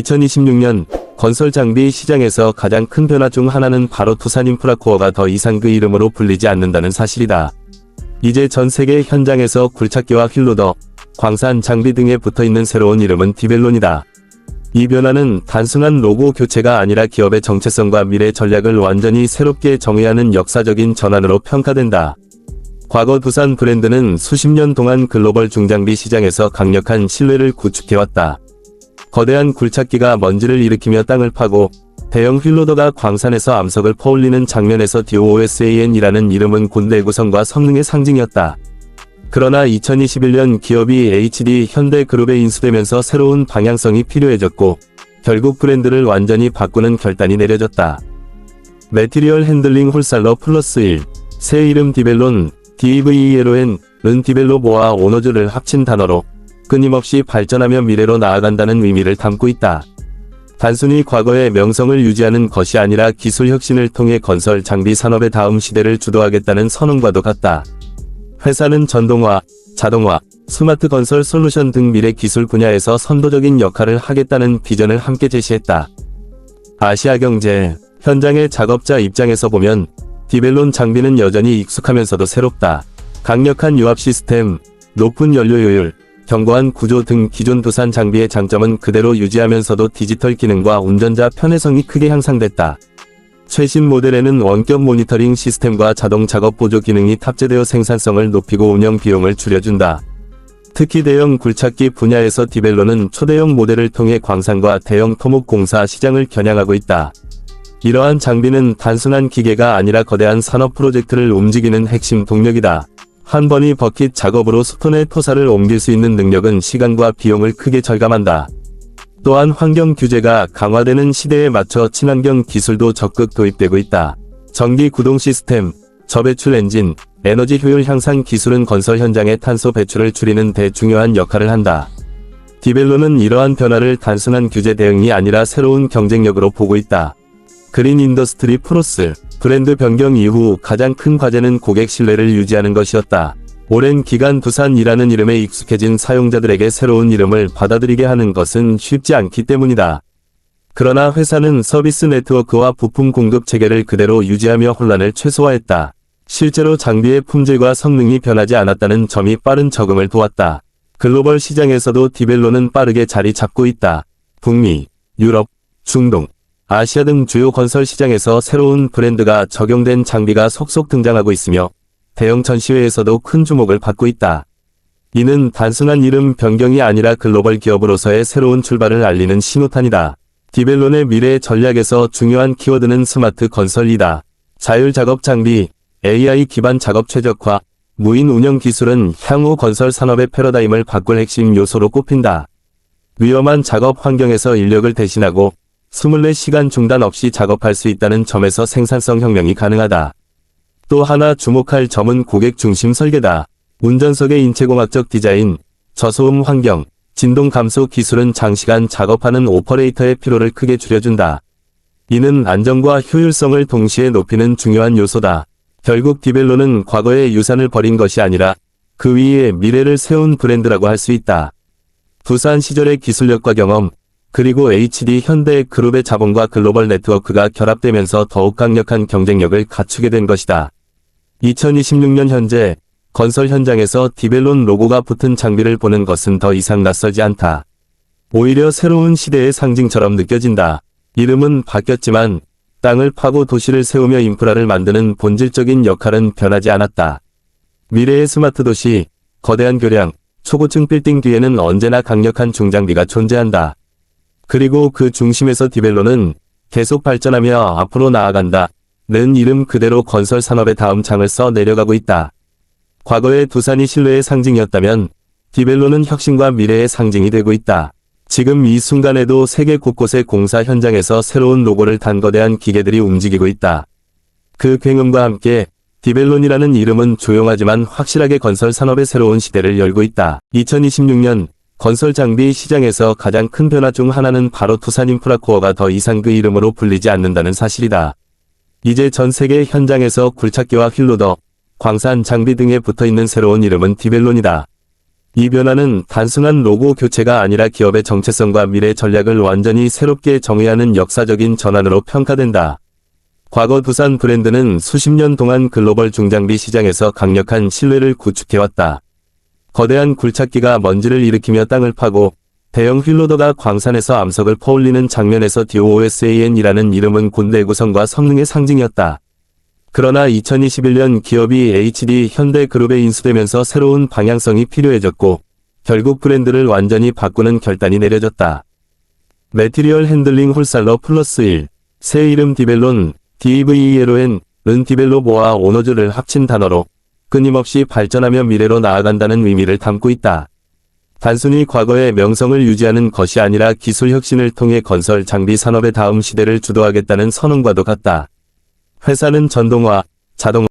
2026년 건설 장비 시장에서 가장 큰 변화 중 하나는 바로 두산인프라코어가 더 이상 그 이름으로 불리지 않는다는 사실이다. 이제 전 세계 현장에서 굴착기와 휠로더, 광산 장비 등에 붙어있는 새로운 이름은 디벨론이다. 이 변화는 단순한 로고 교체가 아니라 기업의 정체성과 미래 전략을 완전히 새롭게 정의하는 역사적인 전환으로 평가된다. 과거 두산 브랜드는 수십 년 동안 글로벌 중장비 시장에서 강력한 신뢰를 구축해왔다. 거대한 굴착기가 먼지를 일으키며 땅을 파고 대형 휠로더가 광산에서 암석을 퍼올리는 장면에서 DOSAN이라는 이름은 군대 구성과 성능의 상징이었다. 그러나 2021년 기업이 HD 현대그룹에 인수되면서 새로운 방향성이 필요해졌고 결국 브랜드를 완전히 바꾸는 결단이 내려졌다. 매티리얼 핸들링 홀살러 플러스 1, 새 이름 디벨론, DEVELON은 디벨로보와 오너즈를 합친 단어로 끊임없이 발전하며 미래로 나아간다는 의미를 담고 있다. 단순히 과거의 명성을 유지하는 것이 아니라 기술 혁신을 통해 건설 장비 산업의 다음 시대를 주도하겠다는 선언과도 같다. 회사는 전동화, 자동화, 스마트 건설 솔루션 등 미래 기술 분야에서 선도적인 역할을 하겠다는 비전을 함께 제시했다. 아시아경제, 현장의 작업자 입장에서 보면 디벨론 장비는 여전히 익숙하면서도 새롭다. 강력한 유압 시스템, 높은 연료 효율, 견고한 구조 등 기존 두산 장비의 장점은 그대로 유지하면서도 디지털 기능과 운전자 편의성이 크게 향상됐다. 최신 모델에는 원격 모니터링 시스템과 자동 작업 보조 기능이 탑재되어 생산성을 높이고 운영 비용을 줄여준다. 특히 대형 굴착기 분야에서 디벨론은 초대형 모델을 통해 광산과 대형 토목 공사 시장을 겨냥하고 있다. 이러한 장비는 단순한 기계가 아니라 거대한 산업 프로젝트를 움직이는 핵심 동력이다. 한 번의 버킷 작업으로 수톤의 토사를 옮길 수 있는 능력은 시간과 비용을 크게 절감한다. 또한 환경 규제가 강화되는 시대에 맞춰 친환경 기술도 적극 도입되고 있다. 전기 구동 시스템, 저배출 엔진, 에너지 효율 향상 기술은 건설 현장의 탄소 배출을 줄이는 데 중요한 역할을 한다. 디벨론은 이러한 변화를 단순한 규제 대응이 아니라 새로운 경쟁력으로 보고 있다. 그린 인더스트리 플러스, 브랜드 변경 이후 가장 큰 과제는 고객 신뢰를 유지하는 것이었다. 오랜 기간 두산이라는 이름에 익숙해진 사용자들에게 새로운 이름을 받아들이게 하는 것은 쉽지 않기 때문이다. 그러나 회사는 서비스 네트워크와 부품 공급 체계를 그대로 유지하며 혼란을 최소화했다. 실제로 장비의 품질과 성능이 변하지 않았다는 점이 빠른 적응을 도왔다. 글로벌 시장에서도 디벨론은 빠르게 자리 잡고 있다. 북미, 유럽, 중동, 아시아 등 주요 건설 시장에서 새로운 브랜드가 적용된 장비가 속속 등장하고 있으며 대형 전시회에서도 큰 주목을 받고 있다. 이는 단순한 이름 변경이 아니라 글로벌 기업으로서의 새로운 출발을 알리는 신호탄이다. 디벨론의 미래 전략에서 중요한 키워드는 스마트 건설이다. 자율 작업 장비, AI 기반 작업 최적화, 무인 운영 기술은 향후 건설 산업의 패러다임을 바꿀 핵심 요소로 꼽힌다. 위험한 작업 환경에서 인력을 대신하고 24시간 중단 없이 작업할 수 있다는 점에서 생산성 혁명이 가능하다. 또 하나 주목할 점은 고객 중심 설계다. 운전석의 인체공학적 디자인, 저소음 환경, 진동 감소 기술은 장시간 작업하는 오퍼레이터의 피로를 크게 줄여준다. 이는 안정과 효율성을 동시에 높이는 중요한 요소다. 결국 디벨론은 과거의 유산을 버린 것이 아니라 그 위에 미래를 세운 브랜드라고 할 수 있다. 두산 시절의 기술력과 경험, 그리고 HD 현대그룹의 자본과 글로벌 네트워크가 결합되면서 더욱 강력한 경쟁력을 갖추게 된 것이다. 2026년 현재 건설 현장에서 디벨론 로고가 붙은 장비를 보는 것은 더 이상 낯설지 않다. 오히려 새로운 시대의 상징처럼 느껴진다. 이름은 바뀌었지만 땅을 파고 도시를 세우며 인프라를 만드는 본질적인 역할은 변하지 않았다. 미래의 스마트 도시, 거대한 교량, 초고층 빌딩 뒤에는 언제나 강력한 중장비가 존재한다. 그리고 그 중심에서 디벨론은 계속 발전하며 앞으로 나아간다. 는 이름 그대로 건설 산업의 다음 장을 써 내려가고 있다. 과거의 두산이 신뢰의 상징이었다면 디벨론은 혁신과 미래의 상징이 되고 있다. 지금 이 순간에도 세계 곳곳의 공사 현장에서 새로운 로고를 단 거대한 기계들이 움직이고 있다. 그 굉음과 함께 디벨론이라는 이름은 조용하지만 확실하게 건설 산업의 새로운 시대를 열고 있다. 2026년 건설 장비 시장에서 가장 큰 변화 중 하나는 바로 두산인프라코어가 더 이상 그 이름으로 불리지 않는다는 사실이다. 이제 전 세계 현장에서 굴착기와 휠로더, 광산 장비 등에 붙어있는 새로운 이름은 디벨론이다. 이 변화는 단순한 로고 교체가 아니라 기업의 정체성과 미래 전략을 완전히 새롭게 정의하는 역사적인 전환으로 평가된다. 과거 두산 브랜드는 수십 년 동안 글로벌 중장비 시장에서 강력한 신뢰를 구축해왔다. 거대한 굴착기가 먼지를 일으키며 땅을 파고 대형 휠로더가 광산에서 암석을 퍼올리는 장면에서 DOSAN이라는 이름은 군대 구성과 성능의 상징이었다. 그러나 2021년 기업이 HD 현대그룹에 인수되면서 새로운 방향성이 필요해졌고 결국 브랜드를 완전히 바꾸는 결단이 내려졌다. 매티리얼 핸들링 홀살러 플러스 1, 새 이름 디벨론, DEVELON은 디벨로보와 오너즈를 합친 단어로 끊임없이 발전하며 미래로 나아간다는 의미를 담고 있다. 단순히 과거의 명성을 유지하는 것이 아니라 기술 혁신을 통해 건설 장비 산업의 다음 시대를 주도하겠다는 선언과도 같다. 회사는 전동화, 자동화,